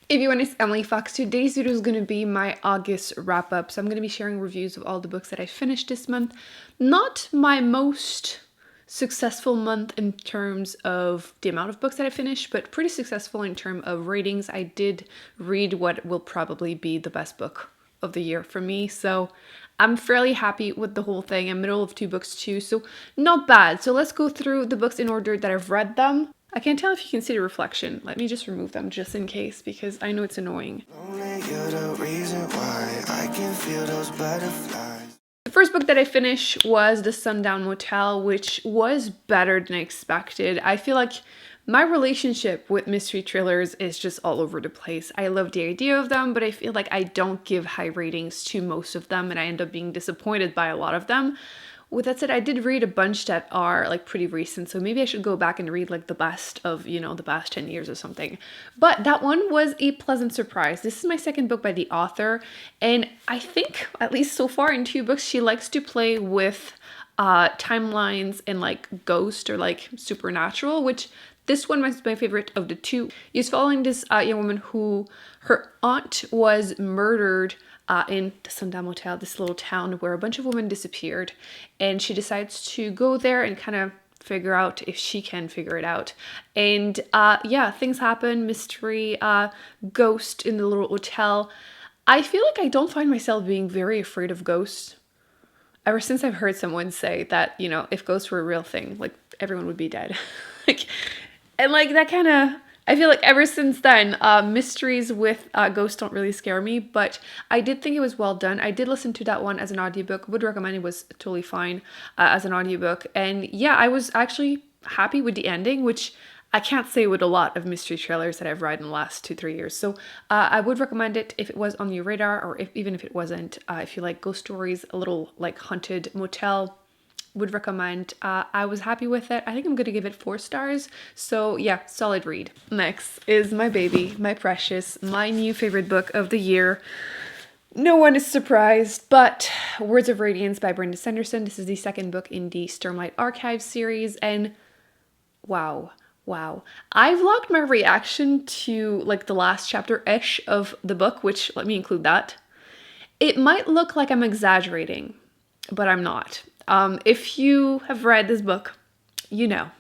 Everyone, it's Emily Fox. Today's video is going to be my August wrap up. So I'm going to be sharing reviews of all the books that I finished this month. Not my most successful month in terms of the amount of books that I finished, but pretty successful in terms of ratings. I did read what will probably be the best book of the year for me. So I'm fairly happy with the whole thing. I'm middle of 2 books too, so not bad. So let's go through the books in order that I've read them. I can't tell if you can see the reflection. Let me just remove them just in case because I know it's annoying. The first book that I finished was the Sundown Motel, which was better than I expected. I feel like my relationship with mystery thrillers is just all over the place. I love the idea of them, but I feel like I don't give high ratings to most of them and I end up being disappointed by a lot of them. With that said, I did read a bunch that are like pretty recent, so maybe I should go back and read like the best of, the past 10 years or something. But that one was a pleasant surprise. This is my second book by the author, and I think, at least so far in 2 books, she likes to play with timelines and like ghost or like supernatural, which this one was my favorite of the 2. He's following this young woman who her aunt was murdered in the Sundown Motel, this little town where a bunch of women disappeared, and she decides to go there and kind of figure out if she can figure it out. And yeah, things happen, mystery, ghost in the little hotel. I feel like I don't find myself being very afraid of ghosts. Ever since I've heard someone say that, if ghosts were a real thing, like everyone would be dead. And like that kind of, I feel like ever since then, mysteries with ghosts don't really scare me, but I did think it was well done. I did listen to that one as an audiobook, would recommend. It was totally fine as an audiobook. And yeah, I was actually happy with the ending, which I can't say with a lot of mystery trailers that I've read in the last 2-3 years. So I would recommend it if it was on your radar, or even if it wasn't. If you like ghost stories, a little like haunted motel, would recommend. I was happy with it. I think I'm gonna give it 4 stars. So yeah, solid read. Next is my baby, my precious, my new favorite book of the year. No one is surprised, but Words of Radiance by Brandon Sanderson. This is the second book in the Stormlight Archives series, and wow. I vlogged my reaction to like the last chapter-ish of the book, which let me include that. It might look like I'm exaggerating, but I'm not. If you have read this book, you know,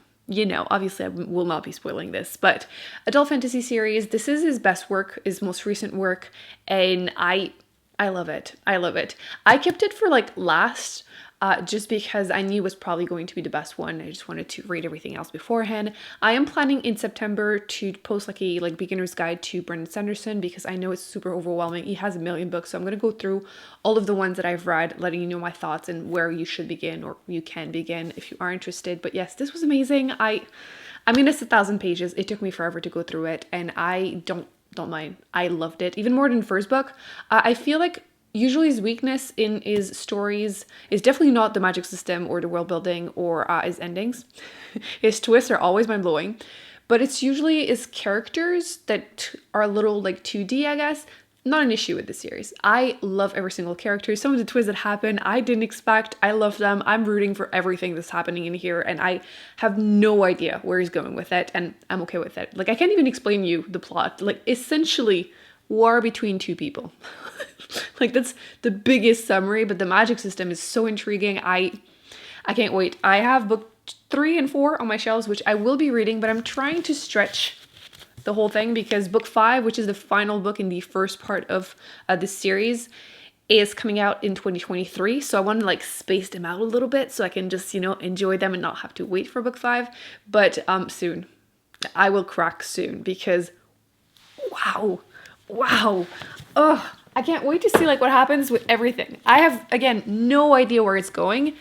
obviously I will not be spoiling this, but adult fantasy series, this is his best work, his most recent work, and I love it. I kept it for like last, just because I knew it was probably going to be the best one. I just wanted to read everything else beforehand. I am planning in September to post like a beginner's guide to Brandon Sanderson because I know it's super overwhelming. He has a million books, so I'm going to go through all of the ones that I've read, letting you know my thoughts and where you should begin, or you can begin if you are interested. But yes, this was amazing. I mean, it's 1,000 pages. It took me forever to go through it, and I don't mind. I loved it even more than the first book. I feel like usually his weakness in his stories is definitely not the magic system or the world building or his endings. His twists are always mind-blowing, but it's usually his characters that are a little like 2D, I guess. Not an issue with the series. I love every single character. Some of the twists that happen, I didn't expect. I love them. I'm rooting for everything that's happening in here, and I have no idea where he's going with it, and I'm okay with it. Like, I can't even explain you the plot. Like, essentially, war between 2 people. Like, that's the biggest summary, but the magic system is so intriguing. I can't wait. I have book 3 and 4 on my shelves, which I will be reading, but I'm trying to stretch the whole thing because book 5, which is the final book in the first part of this series, is coming out in 2023. So I want to like space them out a little bit so I can just, enjoy them and not have to wait for book 5. But soon. I will crack soon because wow. Oh, I can't wait to see like what happens with everything. I have, again, no idea where it's going,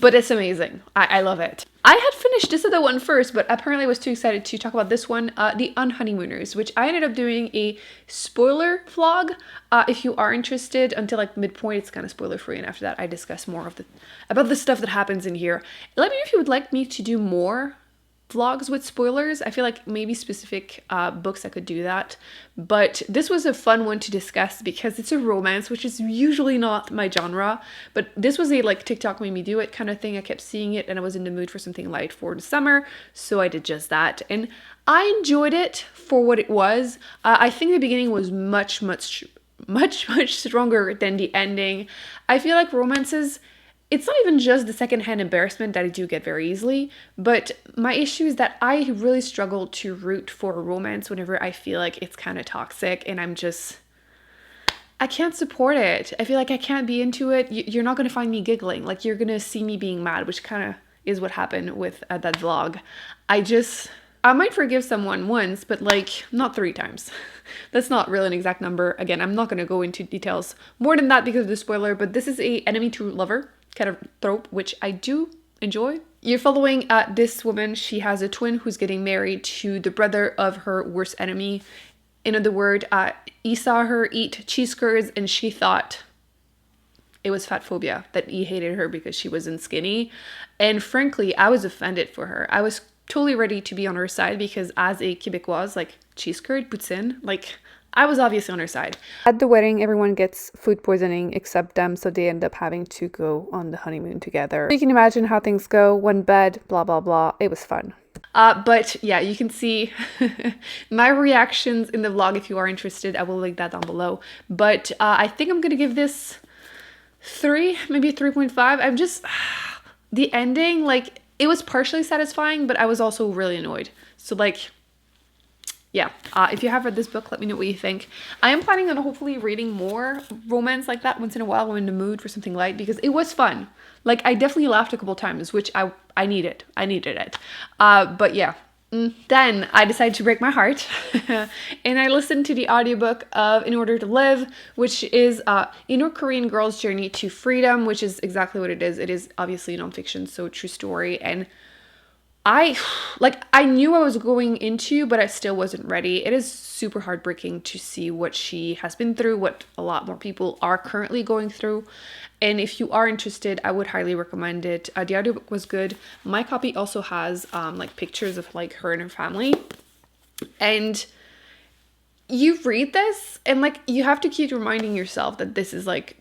but it's amazing. I love it. I had finished this other one first, but apparently I was too excited to talk about this one, the Unhoneymooners, which I ended up doing a spoiler vlog. If you are interested, until like midpoint, it's kind of spoiler free, and after that, I discuss more of about the stuff that happens in here. Let me know if you would like me to do more vlogs with spoilers. I feel like maybe specific books I could do that, but this was a fun one to discuss because it's a romance, which is usually not my genre, but this was a like TikTok made me do it kind of thing. I kept seeing it and I was in the mood for something light for the summer, so I did just that, and I enjoyed it for what it was. I think the beginning was much stronger than the ending. I feel like romances, it's not even just the secondhand embarrassment that I do get very easily, but my issue is that I really struggle to root for a romance whenever I feel like it's kind of toxic and I can't support it. I feel like I can't be into it. You're not going to find me giggling. Like, you're going to see me being mad, which kind of is what happened with that vlog. I might forgive someone once, but like not 3 times. That's not really an exact number. Again, I'm not going to go into details more than that because of the spoiler, but this is a enemy to lover kind of trope, which I do enjoy. You're following this woman. She has a twin who's getting married to the brother of her worst enemy. In other words, he saw her eat cheese curds and she thought it was fat phobia, that he hated her because she wasn't skinny. And frankly, I was offended for her. I was totally ready to be on her side because as a Québécoise, like cheese curd, poutine, like I was obviously on her side. At the wedding, everyone gets food poisoning except them, so they end up having to go on the honeymoon together. You can imagine how things go, one bed, blah, blah, blah. It was fun. But yeah, you can see my reactions in the vlog if you are interested. I will link that down below. But I think I'm going to give this 3, maybe 3.5. I'm just, the ending, like, it was partially satisfying, but I was also really annoyed. So like, yeah, if you have read this book, let me know what you think. I am planning on hopefully reading more romance like that once in a while when I'm in the mood for something light because it was fun. Like, I definitely laughed a couple times, which I needed. I needed it. But yeah. Then I decided to break my heart and I listened to the audiobook of In Order to Live, which is a North Korean girl's journey to freedom, which is exactly what it is. It is obviously nonfiction, so true story. And I knew I was going into, but I still wasn't ready. It is super heartbreaking to see what she has been through, what a lot more people are currently going through. And if you are interested, I would highly recommend it. The audiobook was good. My copy also has like pictures of like her and her family. And you read this and like you have to keep reminding yourself that this is like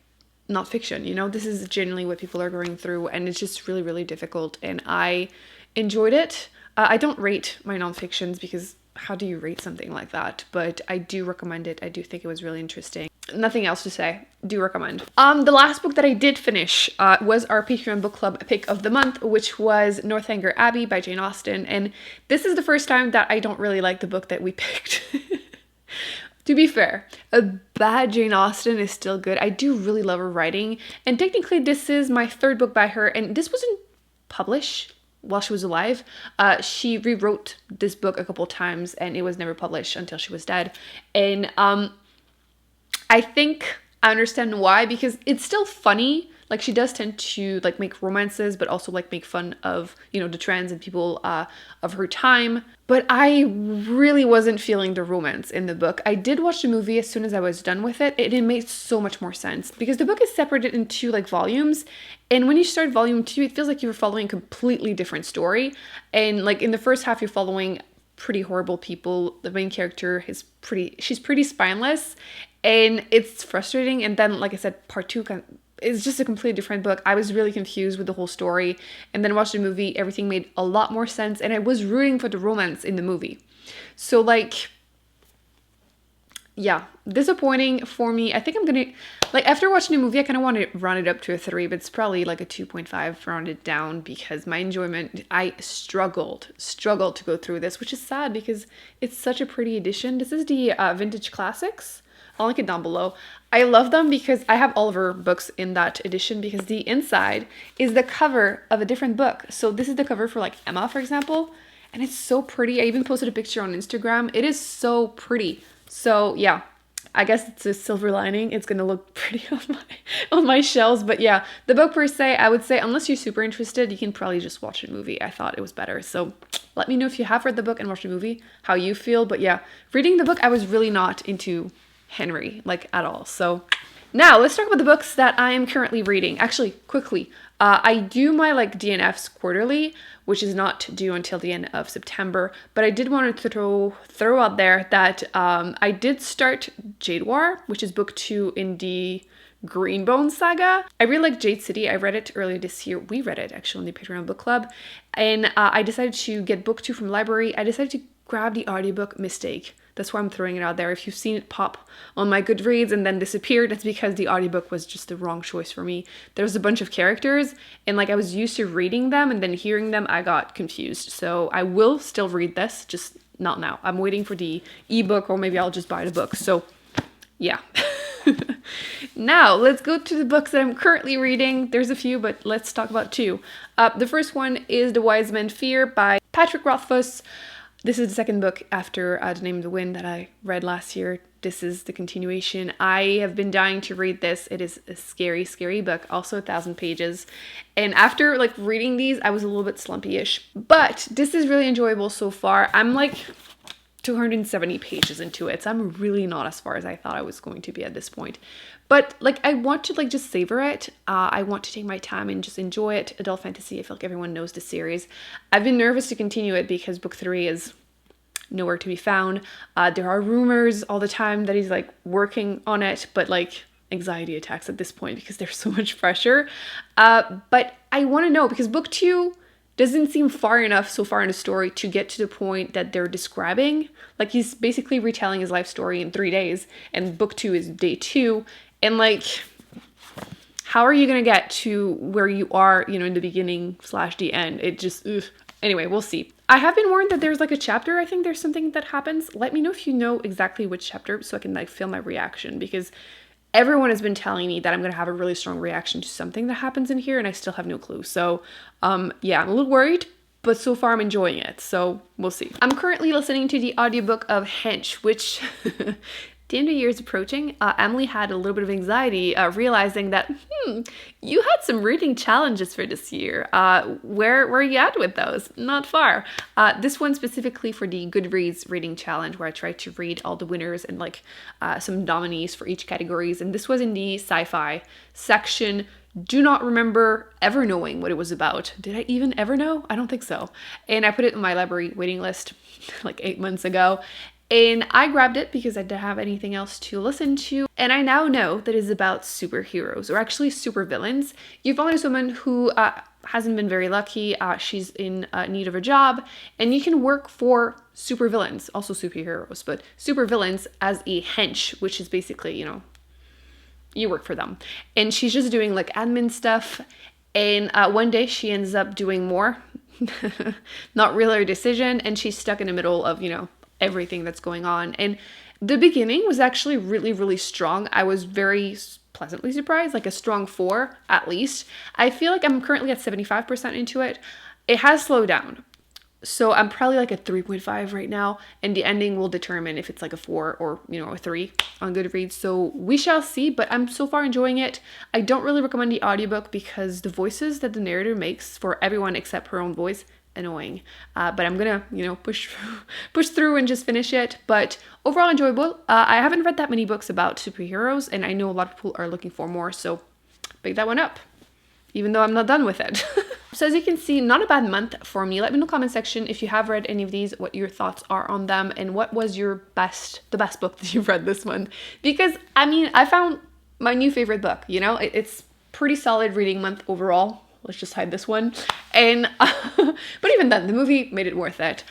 not fiction, you know? This is genuinely what people are going through and it's just really, really difficult. And I enjoyed it. I don't rate my nonfictions because how do you rate something like that? But I do recommend it. I do think it was really interesting. Nothing else to say. Do recommend. The last book that I did finish was our Patreon book club pick of the month, which was Northanger Abbey by Jane Austen. And this is the first time that I don't really like the book that we picked. To be fair, a bad Jane Austen is still good. I do really love her writing. And technically this is my 3rd book by her. And this wasn't published while she was alive. She rewrote this book a couple times and it was never published until she was dead. And I think I understand why, because it's still funny. Like, she does tend to like make romances, but also like make fun of, you know, the trends and people of her time. But I really wasn't feeling the romance in the book. I did watch the movie as soon as I was done with it. It made so much more sense because the book is separated into like volumes. And when you start volume 2, it feels like you're following a completely different story. And like in the first half, you're following pretty horrible people. The main character is she's pretty spineless and it's frustrating. And then, like I said, part 2 is just a completely different book. I was really confused with the whole story. And then watched the movie, everything made a lot more sense. And I was rooting for the romance in the movie. So like, yeah, disappointing for me. I think I'm gonna, like, after watching the movie, I kind of want to round it up to a 3, but it's probably like a 2.5 rounded down because my enjoyment, I struggled to go through this, which is sad because it's such a pretty edition. This is the Vintage Classics. I'll link it down below. I love them because I have all of her books in that edition because the inside is the cover of a different book. So this is the cover for like Emma, for example, and it's so pretty. I even posted a picture on Instagram. It is so pretty. So yeah, I guess it's a silver lining. It's gonna look pretty on my shelves. But yeah, the book per se, I would say, unless you're super interested, you can probably just watch the movie. I thought it was better. So let me know if you have read the book and watched the movie, how you feel. But yeah, reading the book, I was really not into Henry, like, at all. So Now, let's talk about the books that I am currently reading. Actually, quickly, I do my like DNFs quarterly, which is not due until the end of September. But I did want to throw out there that I did start Jade War, which is book 2 in the Greenbone saga. I really like Jade City. I read it earlier this year. We read it actually in the Patreon book club. And I decided to get book 2 from the library. I decided to grab the audiobook Mistake. That's why I'm throwing it out there. If you've seen it pop on my Goodreads and then disappeared, that's because the audiobook was just the wrong choice for me. There was a bunch of characters and like I was used to reading them and then hearing them, I got confused. So I will still read this, just not now. I'm waiting for the ebook or maybe I'll just buy the book. So yeah. Now, let's go to the books that I'm currently reading. There's a few, but let's talk about 2. The first one is The Wise Men Fear by Patrick Rothfuss. This is the second book after The Name of the Wind that I read last year. This is the continuation. I have been dying to read this. It is a scary, scary book, also 1,000 pages. And after like reading these, I was a little bit slumpy-ish. But this is really enjoyable so far. I'm like 270 pages into it, so I'm really not as far as I thought I was going to be at this point. But like I want to like just savor it. I want to take my time and just enjoy it. Adult fantasy, I feel like everyone knows the series. I've been nervous to continue it because book 3 is nowhere to be found. There are rumors all the time that he's like working on it, but like anxiety attacks at this point because there's so much pressure. But I want to know because book 2 doesn't seem far enough so far in the story to get to the point that they're describing. Like he's basically retelling his life story in 3 days and book 2 is day 2. And like, how are you going to get to where you are, you know, in the beginning / the end? It just, ugh. Anyway, we'll see. I have been warned that there's like a chapter. I think there's something that happens. Let me know if you know exactly which chapter so I can like feel my reaction because everyone has been telling me that I'm going to have a really strong reaction to something that happens in here and I still have no clue. So, yeah, I'm a little worried, but so far I'm enjoying it. So we'll see. I'm currently listening to the audiobook of Hench, which the end of the year is approaching. Emily had a little bit of anxiety realizing that, you had some reading challenges for this year. Where are you at with those? Not far. This one specifically for the Goodreads reading challenge where I tried to read all the winners and like some nominees for each categories. And this was in the sci-fi section. Do not remember ever knowing what it was about. Did I even ever know? I don't think so. And I put it on my library waiting list like 8 months ago. And I grabbed it because I didn't have anything else to listen to. And I now know that it's about superheroes, or actually supervillains. You follow this woman who hasn't been very lucky. She's in need of a job. And you can work for supervillains, also superheroes, but supervillains as a hench, which is basically, you know, you work for them. And she's just doing like admin stuff. And one day she ends up doing more. Not really her decision. And she's stuck in the middle of, you know, everything that's going on. And the beginning was actually really, really strong. I was very pleasantly surprised, like a strong 4 at least. I feel like I'm currently at 75% into it. It has slowed down. So I'm probably like a 3.5 right now. And the ending will determine if it's like a 4 or, you know, a 3 on Goodreads. So we shall see, but I'm so far enjoying it. I don't really recommend the audiobook because the voices that the narrator makes for everyone except her own voice, annoying. But I'm gonna, you know, push through and just finish it. But overall enjoyable. I haven't read that many books about superheroes and I know a lot of people are looking for more, so pick that one up, even though I'm not done with it. So as you can see, not a bad month for me. Let me know in the comment section if you have read any of these, what your thoughts are on them, and what was the best book that you've read this month. Because I mean, I found my new favorite book, you know, it's pretty solid reading month overall. Let's just hide this one. And, but even then, the movie made it worth it.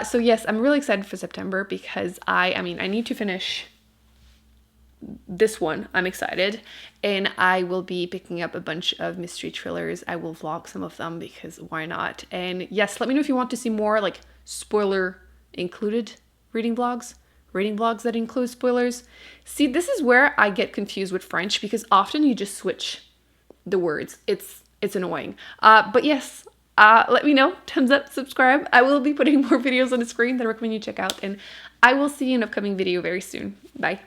So yes, I'm really excited for September because I mean, I need to finish this one. I'm excited. And I will be picking up a bunch of mystery thrillers. I will vlog some of them because why not? And yes, let me know if you want to see more like spoiler included reading vlogs that include spoilers. See, this is where I get confused with French because often you just switch the words. It's annoying. But yes, let me know. Thumbs up, subscribe. I will be putting more videos on the screen that I recommend you check out. And I will see you in an upcoming video very soon. Bye.